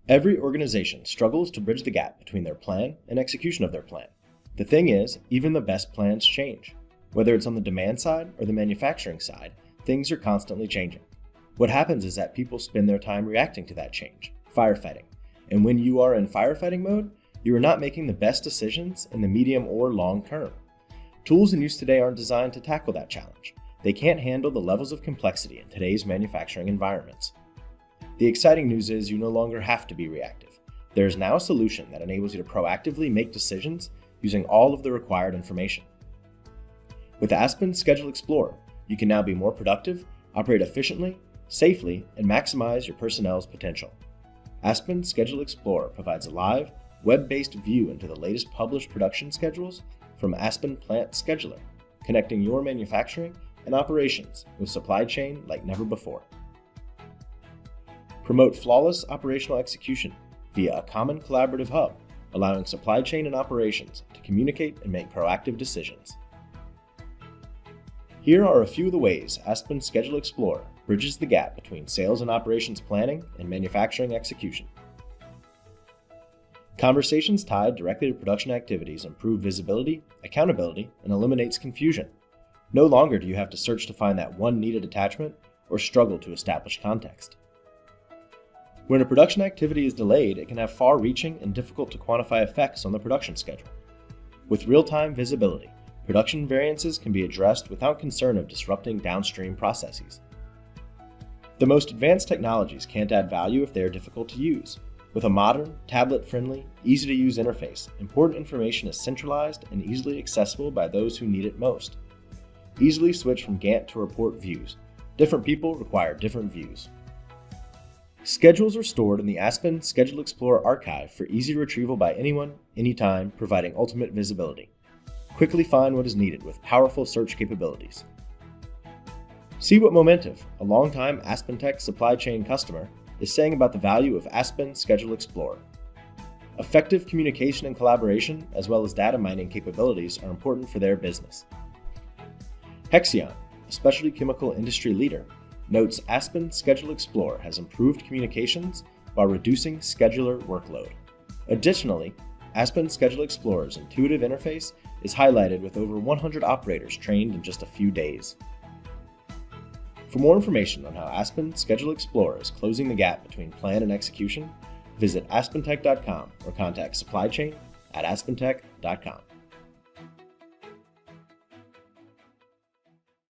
Every organization struggles to bridge the gap between their plan and execution of their plan. The thing is, even the best plans change. Whether it's on the demand side or the manufacturing side, things are constantly changing. What happens is that people spend their time reacting to that change, firefighting. And when you are in firefighting mode, you are not making the best decisions in the medium or long term. Tools in use today aren't designed to tackle that challenge. They can't handle the levels of complexity in today's manufacturing environments. The exciting news is you no longer have to be reactive. There is now a solution that enables you to proactively make decisions using all of the required information. With Aspen Schedule Explorer, you can now be more productive, operate efficiently, safely, and maximize your personnel's potential. Aspen Schedule Explorer provides a live, web-based view into the latest published production schedules from Aspen Plant Scheduler, connecting your manufacturing and operations with supply chain like never before. Promote flawless operational execution via a common collaborative hub, allowing supply chain and operations to communicate and make proactive decisions. Here are a few of the ways Aspen Schedule Explorer bridges the gap between sales and operations planning and manufacturing execution. Conversations tied directly to production activities improve visibility, accountability, and eliminates confusion. No longer do you have to search to find that one needed attachment or struggle to establish context. When a production activity is delayed, it can have far-reaching and difficult to quantify effects on the production schedule. With real-time visibility, production variances can be addressed without concern of disrupting downstream processes. The most advanced technologies can't add value if they are difficult to use. With a modern, tablet-friendly, easy-to-use interface, important information is centralized and easily accessible by those who need it most. Easily switch from Gantt to report views. Different people require different views. Schedules are stored in the Aspen Schedule Explorer archive for easy retrieval by anyone, anytime, providing ultimate visibility. Quickly find what is needed with powerful search capabilities. See what Momentive, a longtime AspenTech supply chain customer, is saying about the value of Aspen Schedule Explorer. Effective communication and collaboration, as well as data mining capabilities, are important for their business. Hexion, a specialty chemical industry leader, notes Aspen Schedule Explorer has improved communications while reducing scheduler workload. Additionally, Aspen Schedule Explorer's intuitive interface is highlighted with over 100 operators trained in just a few days. For more information on how Aspen Schedule Explorer is closing the gap between plan and execution, visit aspentech.com or contact supply chain@aspentech.com.